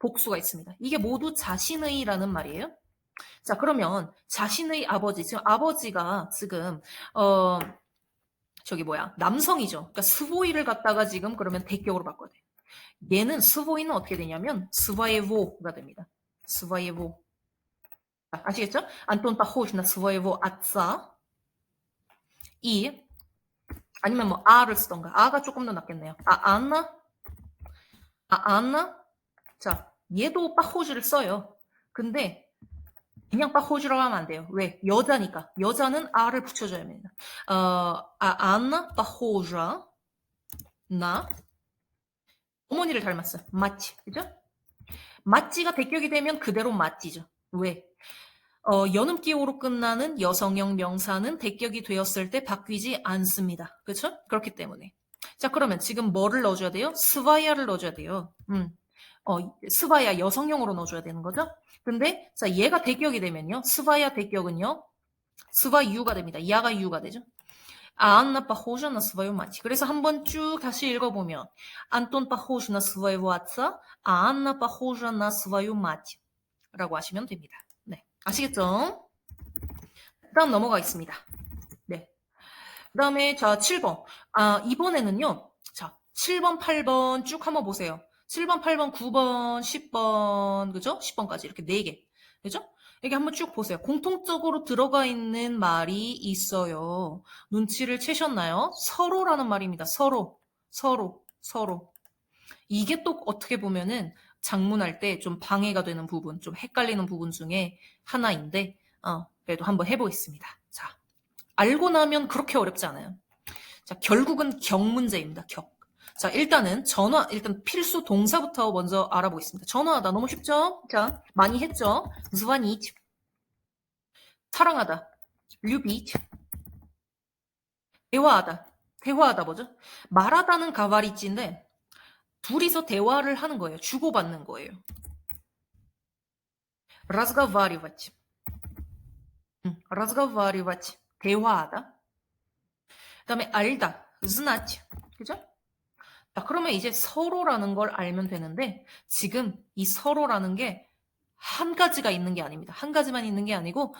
복수가 있습니다. 이게 모두 자신의라는 말이에요. 자, 그러면 자신의 아버지, 지금 아버지가 지금 저기 뭐야 남성이죠. 그러니까 스보이를 갖다가 지금 그러면 대격으로 바꿔야 돼요. 얘는 스보이는 어떻게 되냐면 스와예보가 됩니다. 스와예보. 아시겠죠? Антон похож на своего отца. 이 아니면 뭐 아를 쓰던가. 아가 조금 더 낫겠네요. 안나. 안나. 자, 얘도 pahoge를 써요. 근데 그냥 pahoge라고 하면 안 돼요. 왜? 여자니까. 여자는 아를 붙여줘야 합니다. 안나 pохожа на 어머니를 닮았어요. 맞지. 그죠? 맞지가 대격이 되면 그대로 맞지죠. 왜? 연음기호로 끝나는 여성형 명사는 대격이 되었을 때 바뀌지 않습니다. 그렇죠? 그렇기 때문에. 자, 그러면 지금 뭐를 넣어줘야 돼요? 스바야를 넣어줘야 돼요. 스바야 여성형으로 넣어줘야 되는 거죠? 근데 자, 얘가 대격이 되면요. 스바야 대격은요. 스바유가 됩니다. 야가 유가 되죠. Анна похожа на свою мать. 그래서 한번 쭉 다시 읽어보면 Антон похож на своего отца, а Анна похожа на свою мать 라고 하시면 됩니다. 네, 아시겠죠? 다음 넘어가겠습니다. 네. 그 다음에 자 7번. 이번에는요. 자 7번, 8번 쭉 한번 보세요. 7번, 8번, 9번, 10번 그죠? 10번까지 이렇게 4개. 그죠? 여기 한번 쭉 보세요. 공통적으로 들어가 있는 말이 있어요. 눈치를 채셨나요? 서로라는 말입니다. 서로. 이게 또 어떻게 보면은 작문할 때 좀 방해가 되는 부분, 좀 헷갈리는 부분 중에 하나인데, 그래도 한번 해보겠습니다. 자, 알고 나면 그렇게 어렵지 않아요. 자, 결국은 격 문제입니다. 격. 자, 일단 필수 동사부터 먼저 알아보겠습니다. 전화하다 너무 쉽죠? 자, 많이 했죠? звонить, 사랑하다, любить, 대화하다 뭐죠? 말하다는 가바리찌인데 둘이서 대화를 하는 거예요. 주고받는 거예요. разговаривать, разговаривать, 대화하다. 그다음에 알다, знать, 그죠? 자, 그러면 이제 서로라는 걸 알면 되는데 지금 이 서로라는 게 한 가지가 있는 게 아닙니다. 한 가지만 있는 게 아니고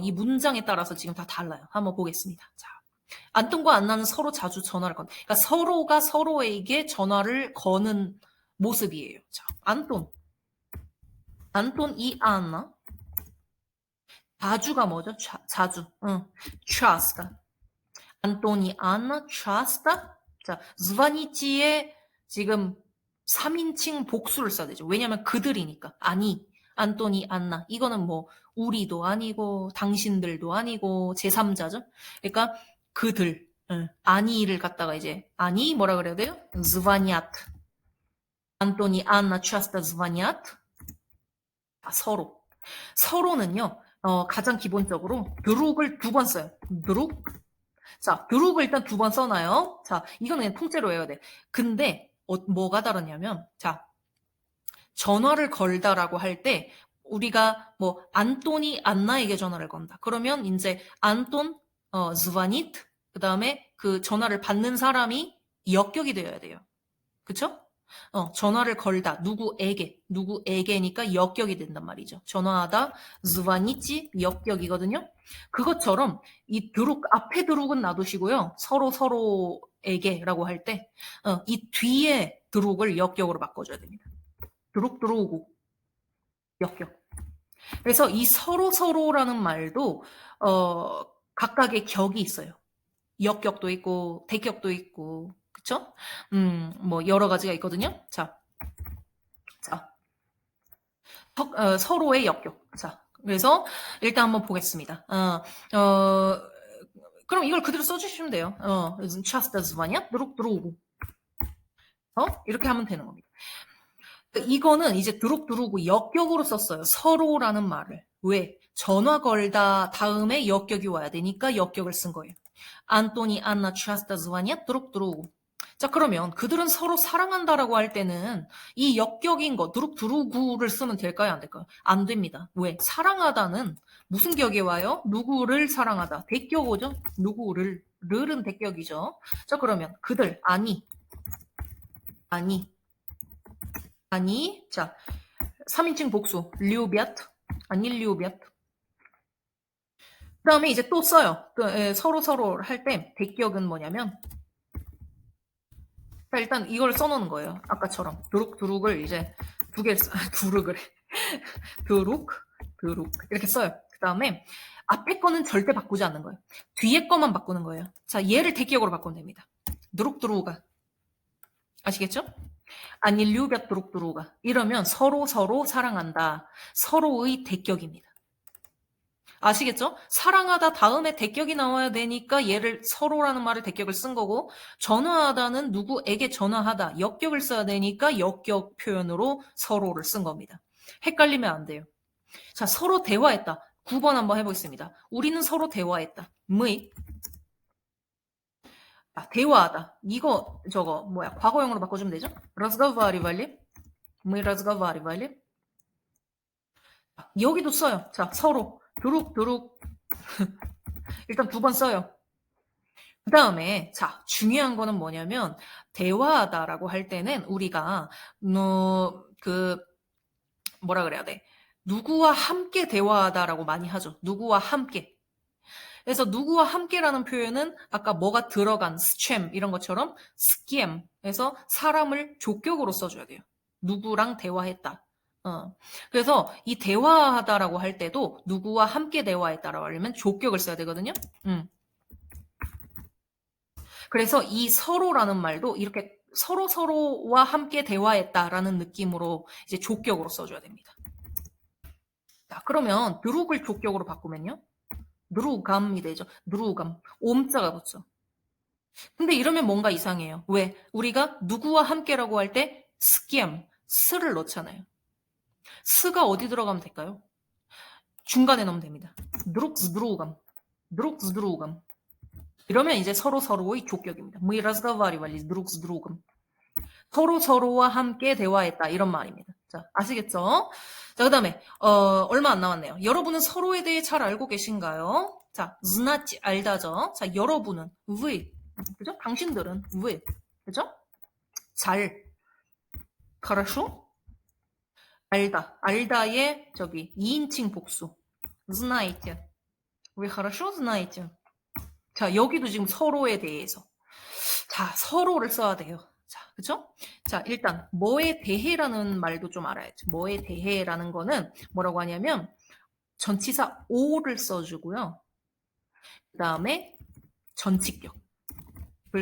이 문장에 따라서 지금 다 달라요. 한번 보겠습니다. 자, 안톤과 안나는 서로 자주 전화를 건. 그러니까 서로가 서로에게 전화를 거는 모습이에요. 자, 안톤 이 안나 자주가 뭐죠? 자주. часто. 안톤이 안나 часто. 자, звоните 지금 3인칭 복수를 써야 되죠. 왜냐면 그들이니까. 아니, 안토니, 안나. 이거는 뭐 우리도 아니고 당신들도 아니고 제3자죠. 그러니까 그들. 아니를 갖다가 이제 아니 뭐라 그래야 돼요? звонят. 안토니, 안나 часто звонят. 서로. 서로는요. 가장 기본적으로 드룩을 2번 써요. 드룩. 자, 드룩을 일단 2번 써놔요. 자, 이거는 그냥 통째로 외워야 돼. 근데 뭐가 다르냐면 자, 전화를 걸다라고 할 때 우리가 뭐 안톤이 안나에게 전화를 건다. 그러면 이제 안톤 звонит 그 다음에 그 전화를 받는 사람이 역격이 되어야 돼요. 그쵸? 전화를 걸다. 누구에게니까 역격이 된단 말이죠. 전화하다, звонить, 역격이거든요. 그것처럼 이 드룩, 앞에 드룩은 놔두시고요. 서로에게라고 할 때, 이 뒤에 드룩을 역격으로 바꿔줘야 됩니다. 드룩 들어오고, 역격. 그래서 이 서로라는 말도, 각각의 격이 있어요. 역격도 있고, 대격도 있고, 그쵸? 뭐, 여러 가지가 있거든요. 자, 서로의 역격. 자, 그래서 일단 한번 보겠습니다. 그럼 이걸 그대로 써주시면 돼요. часто звонят друг другу. 이렇게 하면 되는 겁니다. 이거는 이제 두룩두룩 역격으로 썼어요. 서로라는 말을. 왜? 전화 걸다 다음에 역격이 와야 되니까 역격을 쓴 거예요. 안토니, 안나, часто звонят друг другу. 자, 그러면 그들은 서로 사랑한다라고 할 때는 이 역격인 거, 두룩두루구를 쓰면 될까요? 안 될까요? 안 됩니다. 왜? 사랑하다는 무슨 격이 와요? 누구를 사랑하다. 대격 오죠? 누구를. 르는 대격이죠. 자, 그러면 그들, 아니. 자, 3인칭 복수. 류비아트. 아니, 류비아트. 그 다음에 이제 또 써요. 서로 할 때 대격은 뭐냐면, 자, 일단 이걸 써놓는 거예요. 아까처럼. 두룩을 이제 두 개를 두룩을. 두룩. 이렇게 써요. 그 다음에 앞에 거는 절대 바꾸지 않는 거예요. 뒤에 거만 바꾸는 거예요. 자, 얘를 대격으로 바꾸면 됩니다. 두룩가. 아시겠죠? 아니, 류볕 두룩가. 이러면 서로 사랑한다. 서로의 대격입니다. 아시겠죠? 사랑하다 다음에 대격이 나와야 되니까 얘를 서로라는 말을 대격을 쓴 거고, 전화하다는 누구에게 전화하다 역격을 써야 되니까 역격 표현으로 서로를 쓴 겁니다. 헷갈리면 안 돼요. 자, 서로 대화했다. 9번 한번 해보겠습니다. 우리는 서로 대화했다. мы. 대화하다. 이거 저거 뭐야? 과거형으로 바꿔주면 되죠? разговаривали. мы разговаривали. 여기도 써요. 자, 서로 두룩. 일단 2번 써요. 그 다음에 자, 중요한 거는 뭐냐면 대화하다라고 할 때는 우리가 뭐라 그래야 돼? 누구와 함께 대화하다라고 많이 하죠. 누구와 함께. 그래서 누구와 함께라는 표현은 아까 뭐가 들어간 스챔 이런 것처럼 스캠 해서 사람을 족격으로 써줘야 돼요. 누구랑 대화했다. 그래서 이 대화하다라고 할 때도 누구와 함께 대화했다라고 하려면 족격을 써야 되거든요. 그래서 이 서로라는 말도 이렇게 서로와 함께 대화했다라는 느낌으로 이제 족격으로 써줘야 됩니다. 자, 그러면 드룩을 족격으로 바꾸면요. 누루감이 되죠. 누루감. 옴자가 붙죠. 근데 이러면 뭔가 이상해요. 왜? 우리가 누구와 함께라고 할 때 스키엠, 스를 넣잖아요. 스가 어디 들어가면 될까요? 중간에 넣으면 됩니다. 누룩스드루감. 이러면 이제 서로의 족격입니다. Мы разговаривали друг с другом. 서로와 함께 대화했다 이런 말입니다. 자, 아시겠죠? 자, 그 다음에 얼마 안 남았네요. 여러분은 서로에 대해 잘 알고 계신가요? 자, знать 알다죠. 자, 여러분은 вы, 그죠? 당신들은 вы, 그죠? 잘, хорошо? 알다의 저기 2인칭 복수, знаете. вы хорошо знаете? 자, 여기도 지금 서로에 대해서. 자, 서로를 써야 돼요. 자, 그쵸? 자, 일단 뭐에 대해라는 말도 좀 알아야죠. 뭐에 대해라는 거는 뭐라고 하냐면 전치사 오를 써주고요. 그 다음에 전치격을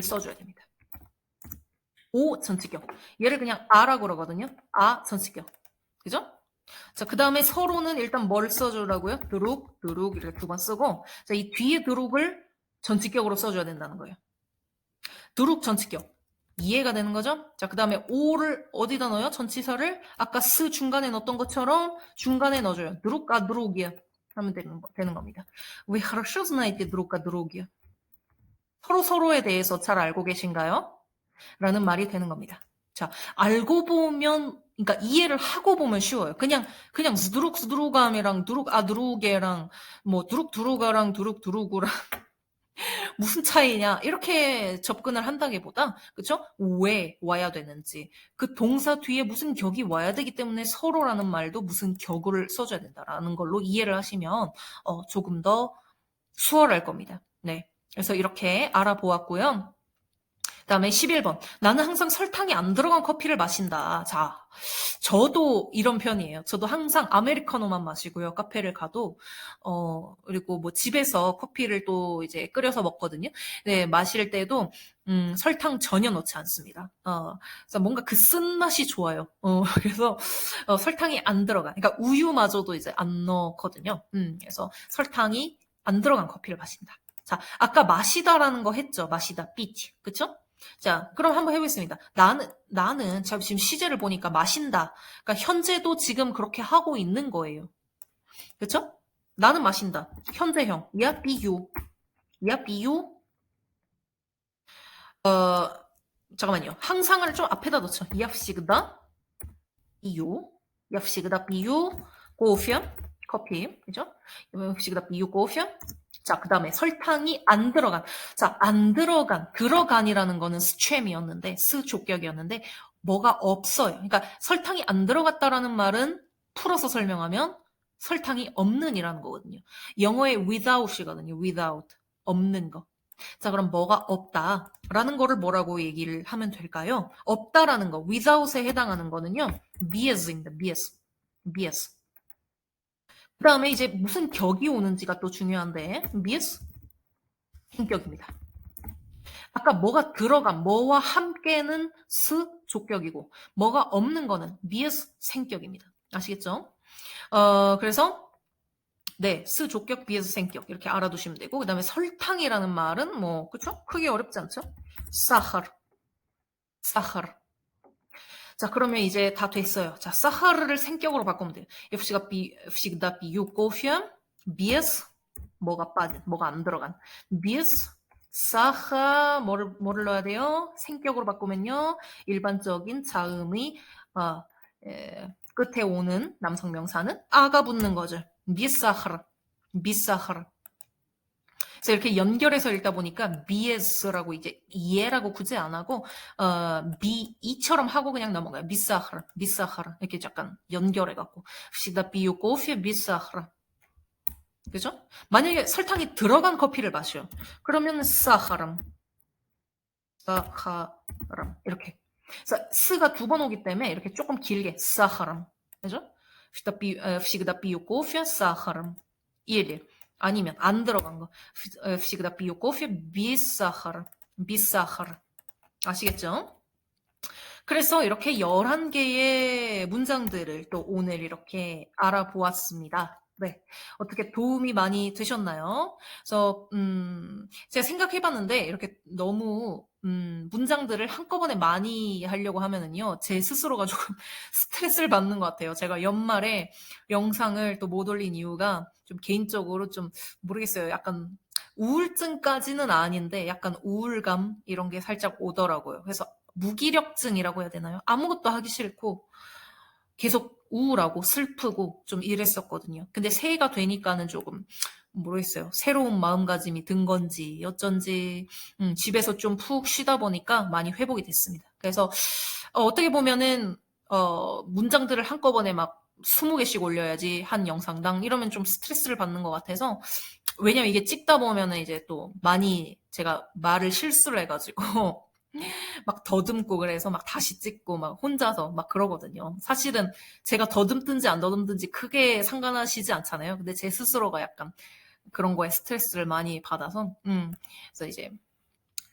써줘야 됩니다. 오 전치격. 얘를 그냥 아라고 그러거든요. 아 전치격. 그죠? 자, 그 다음에 서로는 일단 뭘 써주라고요? 드룩 이렇게 2번 쓰고, 자, 이 뒤에 드룩을 전치격으로 써줘야 된다는 거예요. 드룩 전치격. 이해가 되는 거죠? 자, 그 다음에 오를 어디다 넣어요? 전치사를 아까 스 중간에 넣었던 것처럼 중간에 넣어줘요. 드룩아 드룩이야 하면 되는 겁니다. Вы хорошо знаете друг о друге? 서로에 대해서 잘 알고 계신가요? 라는 말이 되는 겁니다. 자, 알고 보면, 그러니까 이해를 하고 보면 쉬워요. 그냥 스드룩감이랑 드룩 아 드룩에랑 뭐 드룩 두루가랑 드룩 두루구랑 무슨 차이냐 이렇게 접근을 한다기보다 그쵸? 왜 와야 되는지 그 동사 뒤에 무슨 격이 와야 되기 때문에 서로라는 말도 무슨 격을 써줘야 된다라는 걸로 이해를 하시면 조금 더 수월할 겁니다. 네. 그래서 이렇게 알아보았고요. 그다음에 11번. 나는 항상 설탕이 안 들어간 커피를 마신다. 자, 저도 이런 편이에요. 저도 항상 아메리카노만 마시고요. 카페를 가도 그리고 뭐 집에서 커피를 또 이제 끓여서 먹거든요. 네, 마실 때도 설탕 전혀 넣지 않습니다. 그래서 뭔가 그 쓴맛이 좋아요. 그래서 설탕이 안 들어가. 그러니까 우유마저도 이제 안 넣거든요. 그래서 설탕이 안 들어간 커피를 마신다. 자, 아까 마시다라는 거 했죠. 마시다, 삐치. 그쵸? 자, 그럼 한번 해보겠습니다. 제가 지금 시제를 보니까 마신다. 그러니까 현재도 지금 그렇게 하고 있는 거예요. 그쵸? 나는 마신다. 현재형. 야, 비유. 야, 비유. 어, 잠깐만요. 항상을 좀 앞에다 넣죠. 얍시그다, 비유. 얍시그다, 비유. 고우편. 커피. 그죠? 얍시그다, 비유, 고우편. 자, 그 다음에 설탕이 안 들어간. 자, 안 들어간, 들어간이라는 거는 스챔이었는데, 스조격이었는데, 뭐가 없어요. 그러니까 설탕이 안 들어갔다라는 말은 풀어서 설명하면 설탕이 없는이라는 거거든요. 영어의 without이거든요. without. 없는 거. 자, 그럼 뭐가 없다라는 거를 뭐라고 얘기를 하면 될까요? 없다라는 거, without에 해당하는 거는요, BS입니다. BS. BS. 그 다음에 이제 무슨 격이 오는지가 또 중요한데, BS? 인격입니다. 아까 뭐가 들어간, 뭐와 함께는 스 조격이고, 뭐가 없는 거는 BS 생격입니다. 아시겠죠? 그래서 네, 스 조격, BS 생격 이렇게 알아두시면 되고, 그 다음에 설탕이라는 말은 뭐 그쵸? 크게 어렵지 않죠? 사하르, 사하르. 자, 그러면 이제 다 됐어요. 자, 사하르를 생격으로 바꾸면 돼요. всегда пью кофе без 뭐가 빠진, 뭐가 안 들어간. без 사하 뭐를 넣어야 돼요? 생격으로 바꾸면요. 일반적인 자음이 끝에 오는 남성 명사는 아가 붙는 거죠. 비사하르, 비사하르. 그래서 이렇게 연결해서 읽다 보니까 BS라고 이제 이에라고 굳이 안 하고 이처럼 하고 그냥 넘어가요. 비사하르, 비사하르 이렇게 약간 연결해갖고 시다 비유 코피 비사하르. 그죠? 만약에 설탕이 들어간 커피를 마셔. 그러면 사하람, 사하람 이렇게. 그래서 스가 두 번 오기 때문에 이렇게 조금 길게 사하람. 그죠? всегда пью кофе с сахаром. или 아니면 안 들어간 거. всегда пью кофе без сахара. без сахара. 아시겠죠? 그래서 이렇게 11개의 문장들을 또 오늘 이렇게 알아보았습니다. 네. 어떻게 도움이 많이 되셨나요? 그래서, 제가 생각해봤는데, 이렇게 너무, 문장들을 한꺼번에 많이 하려고 하면은요, 제 스스로가 조금 스트레스를 받는 것 같아요. 제가 연말에 영상을 또 못 올린 이유가 좀 개인적으로 좀 모르겠어요. 약간 우울증까지는 아닌데, 약간 우울감 이런 게 살짝 오더라고요. 그래서 무기력증이라고 해야 되나요? 아무것도 하기 싫고 계속 우울하고 슬프고 좀 이랬었거든요. 근데 새해가 되니까는 조금 모르겠어요. 새로운 마음가짐이 든 건지 어쩐지 집에서 좀 푹 쉬다 보니까 많이 회복이 됐습니다. 그래서 어떻게 보면은 문장들을 한꺼번에 막 20개씩 올려야지 한 영상당 이러면 좀 스트레스를 받는 것 같아서 왜냐면 이게 찍다 보면은 이제 또 많이 제가 말을 실수를 해가지고 막 더듬고 그래서 막 다시 찍고 막 혼자서 막 그러거든요. 사실은 제가 더듬든지 안 더듬든지 크게 상관하시지 않잖아요. 근데 제 스스로가 약간 그런 거에 스트레스를 많이 받아서, 그래서 이제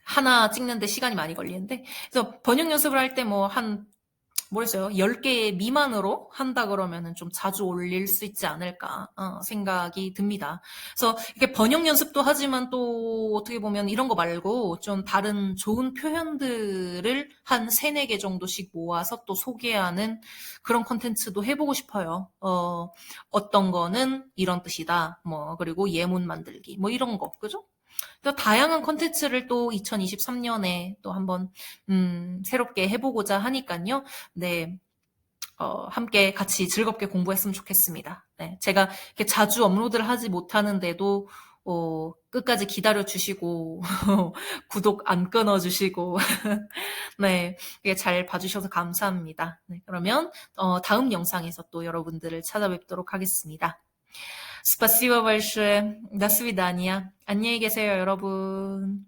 하나 찍는데 시간이 많이 걸리는데, 그래서 번역 연습을 할 때 뭐 모르겠어요. 10개 미만으로 한다 그러면은 좀 자주 올릴 수 있지 않을까 생각이 듭니다. 그래서 이렇게 번역 연습도 하지만 또 어떻게 보면 이런 거 말고 좀 다른 좋은 표현들을 한 3, 4개 정도씩 모아서 또 소개하는 그런 컨텐츠도 해보고 싶어요. 어떤 거는 이런 뜻이다. 뭐 그리고 예문 만들기 뭐 이런 거 그죠? 그래서 다양한 컨텐츠를 또 2023년에 또 한번 새롭게 해보고자 하니까요. 네, 함께 같이 즐겁게 공부했으면 좋겠습니다. 네, 제가 이렇게 자주 업로드를 하지 못하는데도 끝까지 기다려주시고, 구독 안 끊어주시고, 네, 이게 잘 봐주셔서 감사합니다. 네, 그러면, 다음 영상에서 또 여러분들을 찾아뵙도록 하겠습니다. Спасибо большое. До свидания. 안녕히 계세요, 여러분.